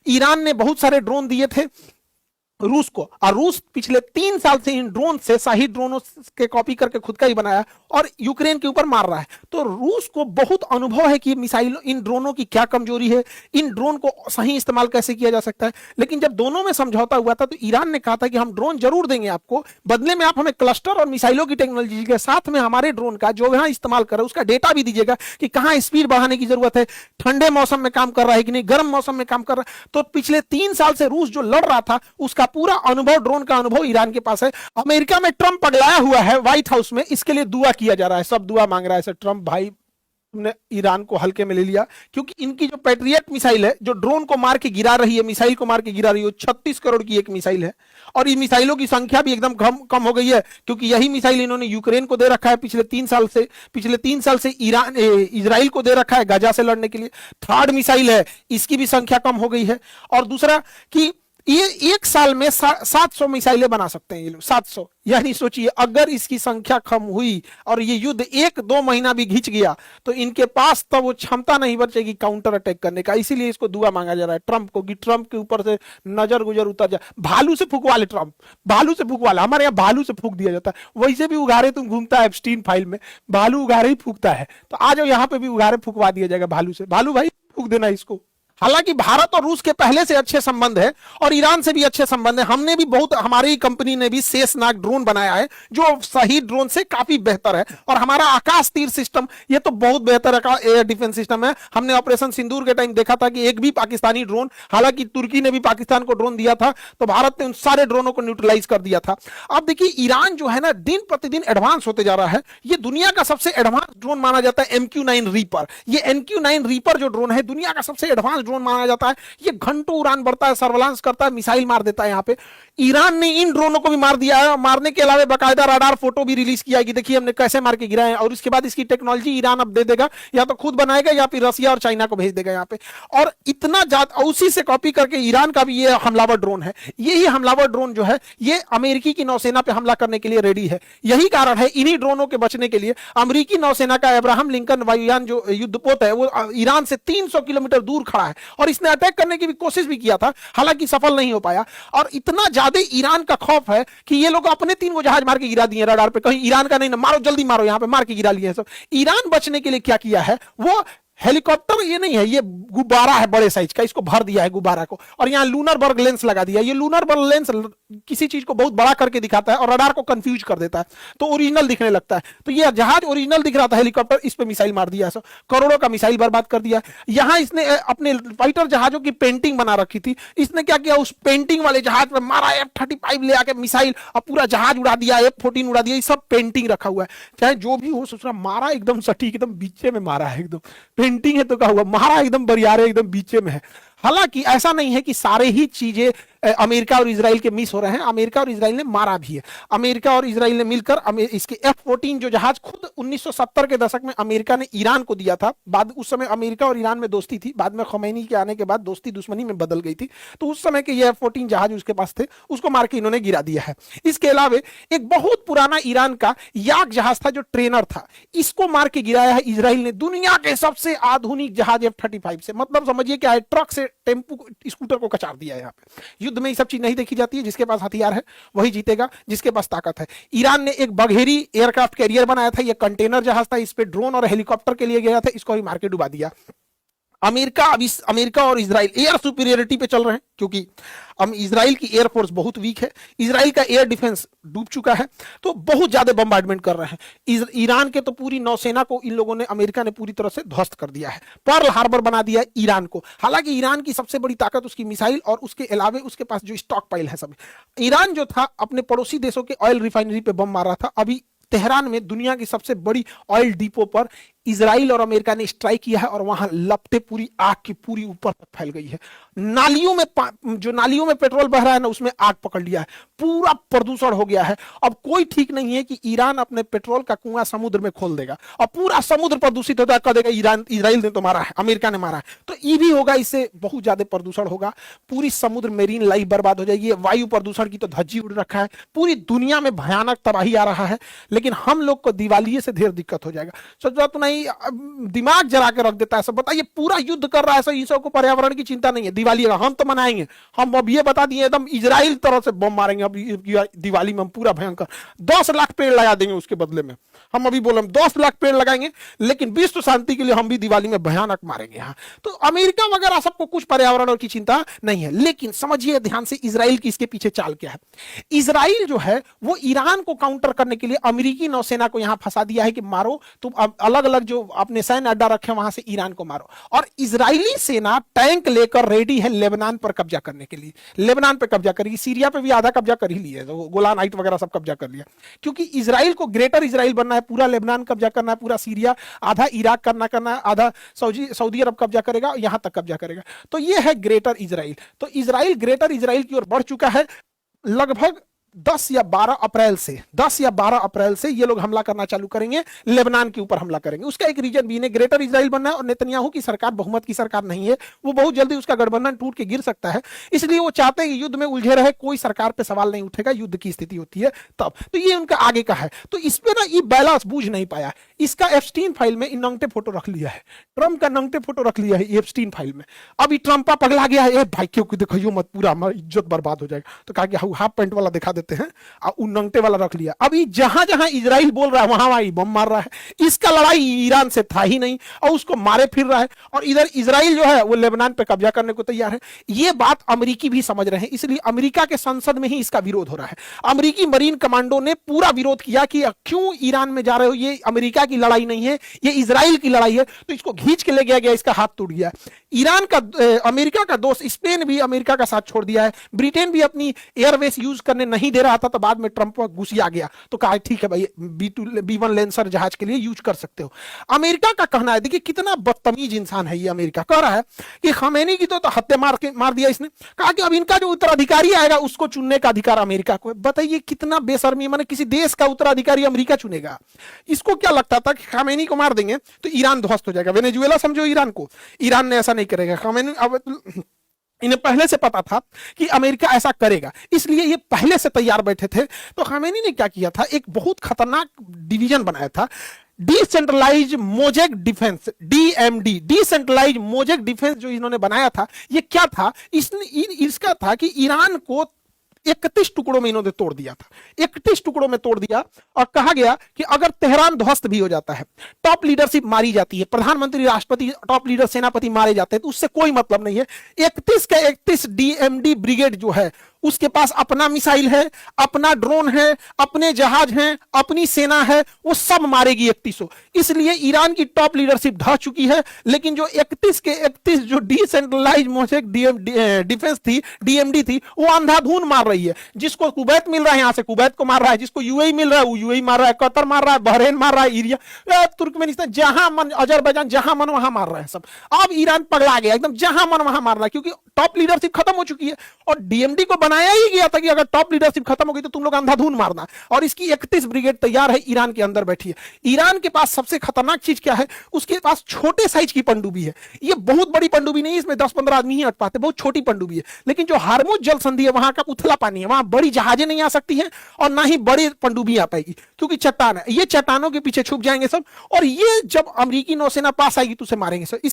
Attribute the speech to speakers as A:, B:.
A: Iran ने बहुत सारे ड्रोन दिए थे रूस को, और रूस पिछले 3 साल से इन ड्रोन से, शाही ड्रोनों के कॉपी करके खुद का ही बनाया और यूक्रेन के ऊपर मार रहा है। तो रूस को बहुत अनुभव है कि मिसाइल, इन ड्रोनों की क्या कमजोरी है, इन ड्रोन को सही इस्तेमाल कैसे किया जा सकता है। लेकिन जब दोनों में समझौता हुआ था तो ईरान ने कहा था कि हम ड्रोन जरूर देंगे आपको, बदले में आप हमें क्लस्टर और मिसाइलों की टेक्नोलॉजी के साथ में हमारे ड्रोन का जो यहां इस्तेमाल कर रहे हैं उसका डेटा भी दीजिएगा कि कहां स्पीड बढ़ाने की जरूरत है, ठंडे मौसम में काम कर रहा है कि नहीं, गर्म मौसम में काम कर रहा है। तो पिछले 3 साल से रूस जो लड़ रहा था उसका पूरा अनुभव, ड्रोन का अनुभव ईरान के पास है। अमेरिका में ट्रंप पगलाया हुआ है व्हाइट हाउस में, इसके लिए दुआ किया जा रहा है, सब दुआ मांग रहा है। ट्रंप भाई तुमने ईरान को हल्के में ले लिया, क्योंकि इनकी जो पैट्रियट मिसाइल है जो ड्रोन को मार के गिरा रही है, मिसाइल को मार के गिरा रही है, 36 करोड़ की एक मिसाइल है और ये मिसाइलों की संख्या भी एकदम कम हो गई है, क्योंकि यही मिसाइल इन्होंने यूक्रेन को दे रखा है पिछले 3 साल से ईरान इजराइल को दे रखा है गाजा से लड़ने के लिए। थर्ड मिसाइल है, इसकी भी संख्या कम हो गई है। और दूसरा कि ये एक साल में 700 मिसाइलें बना सकते हैं ये लोग, 700। यानी सोचिए अगर इसकी संख्या कम हुई और ये युद्ध 1-2 महीना भी घिंच गया तो इनके पास तो वो क्षमता नहीं बचेगी काउंटर अटैक करने का। इसीलिए इसको दुआ मांगा जा रहा है ट्रंप को कि ट्रंप के ऊपर से नजर गुजर उतर जाए, भालू से फूकवा ले ट्रंप, भालू से फूकवा ले। हमारे यहाँ भालू से फूक दिया जाता है, वैसे भी उगारे तुम घूमता है एप्स्टीन फाइल में, भालू उगारे ही फूकता है, तो आ जाओ यहाँ पे भी उगारे फूकवा दिया जाएगा भालू से। भालू भाई फूक देना इसको। हालांकि भारत और रूस के पहले से अच्छे संबंध है और ईरान से भी अच्छे संबंध है। हमने भी बहुत, हमारी कंपनी ने भी शेषनाग ड्रोन बनाया है जो सही ड्रोन से काफी बेहतर है, और हमारा आकाश तीर सिस्टम ये तो बहुत बेहतर एयर डिफेंस सिस्टम है। हमने ऑपरेशन सिंदूर के टाइम देखा था कि एक भी पाकिस्तानी ड्रोन, हालांकि तुर्की ने भी पाकिस्तान को ड्रोन दिया था तो भारत ने उन सारे ड्रोनों को न्यूट्रलाइज कर दिया था। अब देखिए ईरान जो है ना दिन प्रतिदिन एडवांस होते जा रहा है। ये दुनिया का सबसे एडवांस ड्रोन माना जाता है MQ-9 रीपर। ये MQ-9 रीपर जो ड्रोन है दुनिया का सबसे एडवांस ड्रोन माना जाता है। ये घंटों उड़ान भरता है, सर्वेलांस करता है, मिसाइल मार देता है। यहाँ पे ईरान ने इन ड्रोनों को भी मार दिया है। मारने के अलावा बाकायदा रडार फोटो भी रिलीज किया है कि देखिए हमने कैसे मार के गिराए हैं, और इसके बाद इसकी टेक्नोलॉजी ईरान अब दे देगा, या तो खुद बनाएगा या फिर रसिया और चाइना को भेज देगा यहाँ पे। और इतना ज्यादा उसी से कॉपी करके ईरान का भी ये हमलावर ड्रोन है। यही हमलावर ड्रोन जो है ये अमेरिकी की नौसेना पे हमला करने के लिए रेडी है। यही कारण है इन्हीं ड्रोनों के बचने के लिए अमेरिकी नौसेना का अब्राहम लिंकन वायुयान जो युद्धपोत है वो ईरान से 300 किलोमीटर दूर खड़ा है, और इसने अटैक करने की भी कोशिश भी किया था, हालांकि सफल नहीं हो पाया। और इतना ज्यादा ईरान का खौफ है कि ये लोग अपने 3 गो जहाज मार के गिरा दिए रडार पे, कहीं ईरान का नहीं ना, मारो जल्दी मारो, यहाँ पे मार के गिरा लिए सब। ईरान बचने के लिए क्या किया है, वो हेलीकॉप्टर ये नहीं है, ये गुब्बारा है बड़े साइज का, इसको भर दिया है गुब्बारा को, और यहाँ लूनर बर्ग लेंस लगा दिया। ये लूनर बर्ग लेंस किसी चीज को बहुत बड़ा करके दिखाता है और रडार को कंफ्यूज कर देता है, तो ओरिजिनल दिखने लगता है। तो ये जहाज ओरिजिनल दिख रहा था हेलीकॉप्टर, इस पे मिसाइल मार दिया, करोड़ों का मिसाइल बर्बाद कर दिया। यहाँ इसने अपने फाइटर जहाजों की पेंटिंग बना रखी थी, इसने क्या किया, उस पेंटिंग वाले जहाज पे मारा F-35 ले आके मिसाइल, और पूरा जहाज उड़ा दिया, F-14 उड़ा दिया। ये सब पेंटिंग रखा हुआ है, चाहे जो भी हो, सोच रहा मारा एकदम सटीक, एकदम बीचे में मारा है, एकदम पेंटिंग है तो क्या हुआ, मारा एकदम बरियारे, एकदम बीचे में है। हालांकि ऐसा नहीं है कि सारे ही चीजें अमेरिका और इजराइल के मिस हो रहे हैं, अमेरिका और इजराइल ने मारा भी है। अमेरिका और इजराइल ने मिलकर इसके F-14 जो जहाज खुद 1970 के दशक में अमेरिका ने ईरान को दिया था, बाद उस समय अमेरिका और ईरान में दोस्ती थी, बाद में खमैनी के आने के बाद दोस्ती दुश्मनी में बदल गई थी, तो उस समय के ये F-14 जहाज उसके पास थे, उसको मार के इन्होंने गिरा दिया है। इसके अलावा एक बहुत पुराना ईरान का याक जहाज था जो ट्रेनर था, इसको मार के गिराया है इजराइल ने, दुनिया के सबसे आधुनिक जहाज F-35 से। मतलब समझिए क्या है, ट्रक से टेम्पू स्कूटर को कचार दिया है। यहाँ पे युद्ध में ये सब चीज नहीं देखी जाती है, जिसके पास हथियार है वही जीतेगा, जिसके पास ताकत है। ईरान ने एक बघेरी एयरक्राफ्ट कैरियर बनाया था, ये कंटेनर जहाज था, इस पे ड्रोन और हेलीकॉप्टर के लिए गया था, इसको भी मार के डुबा दिया। अमेरिका और इजराइल एयर सुपीरियरिटी पे चल रहे हैं, क्योंकि इजराइल की एयरफोर्स बहुत वीक है, इजराइल का एयर डिफेंस डूब चुका है, तो बहुत ज्यादा बम्बार्डमेंट कर रहे हैं। ईरान के तो पूरी नौसेना को इन लोगों ने, अमेरिका ने पूरी तरह से ध्वस्त कर दिया है, पर्ल हार्बर बना दिया ईरान को। हालांकि ईरान की सबसे बड़ी ताकत उसकी मिसाइल और उसके अलावे उसके पास जो स्टॉक पाइल है सब। ईरान जो था अपने पड़ोसी देशों के ऑयल रिफाइनरी पे बम मार रहा था। अभी तेहरान में दुनिया की सबसे बड़ी ऑयल डिपो पर इजराइल और अमेरिका ने स्ट्राइक किया है, और वहां लपटे पूरी आग की पूरी ऊपर तक फैल गई है। नालियों में जो नालियों में पेट्रोल बह रहा है ना, उसमें आग पकड़ लिया है, पूरा प्रदूषण हो गया है। अब कोई ठीक नहीं है कि ईरान अपने पेट्रोल का कुआं समुद्र में खोल देगा और पूरा समुद्र प्रदूषित होता है, कह देगा इजराइल ने तो मारा है, अमेरिका ने मारा है, तो ये भी होगा, इससे बहुत ज्यादा प्रदूषण होगा, पूरी समुद्र मेरीन लाइफ बर्बाद हो जाएगी। वायु प्रदूषण की तो धज्जी उड़ रखा है, पूरी दुनिया में भयानक तबाही आ रहा है, लेकिन हम लोग को दिवालिये से ढेर दिक्कत हो जाएगा। सोच रहा तो नहीं नहीं, दिमाग जला के रख देता है सब। बताइए, पूरा युद्ध कर रहा है सब, ईसो को पर्यावरण की चिंता नहीं है। दिवाली हम तो मनाएंगे, हम अब ये बता दिए एकदम इजराइल तरह से बम मारेंगे अब दिवाली में, हम पूरा भयंकर 10 लाख पेड़ लगा देंगे उसके बदले में। हम अभी बोले हम 10 लाख पेड़ लगाएंगे, लेकिन विश्व शांति के लिए हम भी दिवाली में भयानक मारेंगे। यहाँ तो अमेरिका वगैरह सबको कुछ पर्यावरण की चिंता नहीं है। लेकिन समझिए ध्यान से इजराइल की इसके पीछे चाल क्या है। इजराइल जो है वो ईरान को काउंटर करने के लिए अमेरिकी नौसेना को यहां फंसा दिया है कि मारो तुम, अलग अलग जो अपने सैन्य अड्डा रखे वहां से ईरान को मारो। और इजरायली सेना टैंक लेकर रेडी है लेबनान पर कब्जा करने के लिए। लेबनान पर कब्जा करेगी, सीरिया पे भी आधा कब्जा कर ही लिया, तो गोलान हाइट वगैरह सब कब्जा कर लिया। क्योंकि इजराइल को ग्रेटर इजराइल बनना है, पूरा लेबनान कब्जा करना है, पूरा सीरिया, आधा इराक करना है, आधा सऊदी अरब कब्जा करेगा, यहां तक कब्जा करेगा। तो ये है ग्रेटर इजराइल। तो इजराइल ग्रेटर इजराइल की ओर बढ़ चुका है। लगभग 10 या 12 अप्रैल से ये लोग हमला करना चालू करेंगे, लेबनान के ऊपर हमला करेंगे। उसका एक रीजन भी इन्हें ग्रेटर इजराइल बनना है, और नेतन्याहू की सरकार बहुमत की सरकार नहीं है, वो बहुत जल्दी उसका गठबंधन टूट के गिर सकता है। इसलिए वो चाहते हैं कि युद्ध में उलझे रहे, कोई सरकार पे सवाल नहीं उठेगा, युद्ध की स्थिति होती है तब। तो ये उनका आगे का है। तो इसमें ना ये बैलेंस बूझ नहीं पाया। इसका एप्स्टीन फाइल में इन नंगटे फोटो रख लिया है, ट्रंप का नंगटे फोटो रख लिया है एप्स्टीन फाइल में। अभी ट्रंपा पगला गया है, भाई क्यों देखो मत, पूरा हमारी इज्जत बर्बाद हो जाएगा। तो कहा कि हाफ पैंट वाला दिखा देते हैं, नंगटे वाला रख लिया। अभी जहां जहां इजराइल बोल रहा है वहां वहां बम मार रहा है। इसका लड़ाई ईरान से था ही नहीं और उसको मारे फिर रहा है। और इधर इजराइल जो है वो लेबनान पे कब्जा करने को तैयार है। ये बात अमेरिकी भी समझ रहे हैं, इसलिए अमेरिका के संसद में ही इसका विरोध हो रहा है। अमेरिकी मरीन कमांडो ने पूरा विरोध किया कि क्यों ईरान में जा रहे हो, ये अमेरिका की लड़ाई नहीं है, ये इजराइल की लड़ाई है। तो इसको खींच के ले गया, इसका हाथ टूट गया। ईरान का अमेरिका का दोस्त स्पेन भी अमेरिका का साथ छोड़ दिया है। ब्रिटेन भी अपनी एयरवेस यूज करने नहीं दे रहा था, तो बाद में ट्रंप घुसिया गया तो कहा ठीक है भाई B1 लेंसर जहाज के लिए यूज कर सकते हो। अमेरिका का कहना है, देखिए कितना बदतमीज इंसान है ये। अमेरिका कह रहा है कि खमेनी की तो हत्या मार दिया इसने। कहा कि अब इनका जो उत्तराधिकारी आएगा उसको चुनने का अधिकार अमेरिका को है। बताइए कितना बेशर्मी, माने किसी देश का उत्तराधिकारी अमेरिका चुनेगा। इसको क्या लगता था कि खमेनी को मार देंगे तो ईरान ध्वस्त हो जाएगा। वेनेजुएला समझो ईरान को, ईरान ने ऐसा नहीं करेगा। खमेनी अब इन्हें पहले से पता था कि अमेरिका ऐसा करेगा, इसलिए ये पहले से तैयार बैठे थे। तो खामेनी ने क्या किया था, एक बहुत खतरनाक डिवीजन बनाया था, decentralise mosaic defence, DMD, decentralise mosaic defence. जो इन्होंने बनाया था ये क्या था, इसका था कि ईरान को 31 टुकड़ों में इन्होंने तोड़ दिया था। 31 टुकड़ों में तोड़ दिया और कहा गया कि अगर तेहरान ध्वस्त भी हो जाता है, टॉप लीडरशिप मारी जाती है, प्रधानमंत्री, राष्ट्रपति, टॉप लीडर, सेनापति मारे जाते हैं, तो उससे कोई मतलब नहीं है। 31 का 31 DMD ब्रिगेड जो है उसके पास अपना मिसाइल है, अपना ड्रोन है, अपने जहाज हैं, अपनी सेना है, वो सब मारेगी 3100। इसलिए ईरान की टॉप लीडरशिप ढह चुकी है। लेकिन जो 31 के 31 जो डिसेंट्रलाइज मोजेक डिफेंस थी, DMD थी, वो अंधाधुन मार रही है। जिसको कुवैत मिल रहा है यहां से कुवैत को मार रहा है, जिसको UAE मिल रहा है वो UAE मार रहा है, कतर मार रहा है, बहरीन मार रहा है, इरिया, तुर्कमेनिस्तान, जहां मन, अजरबैजान, जहां मन वहां मार रहा है सब। अब ईरान पगला गया एकदम, जहां मन वहां मार रहा है, क्योंकि टॉप लीडरशिप खत्म हो चुकी है। और DMD को बनाया ही गया था कि अगर टॉप लीडरशिप खत्म हो गई तो तुम लोग अंधाधुन मारना। और इसकी 31 ब्रिगेड तैयार है, ईरान के अंदर बैठी है। ईरान के पास सबसे खतरनाक चीज क्या है, उसके पास छोटे साइज की पनडुब्बी है। ये बहुत बड़ी पनडुब्बी नहीं है, इसमें 10-15 आदमी ही अट पाते, बहुत छोटी पनडुब्बी है। लेकिन जो हार्मुज जल संधि है वहां का उथला पानी है, वहां बड़ी जहाजें नहीं आ सकती हैं और ना ही बड़ी पनडुब्बी आ पाएगी, क्योंकि चट्टान है। ये चट्टानों के पीछे छुप जाएंगे सब, और ये जब अमेरिकी नौसेना पास आएगी तो उसे मारेंगे सब।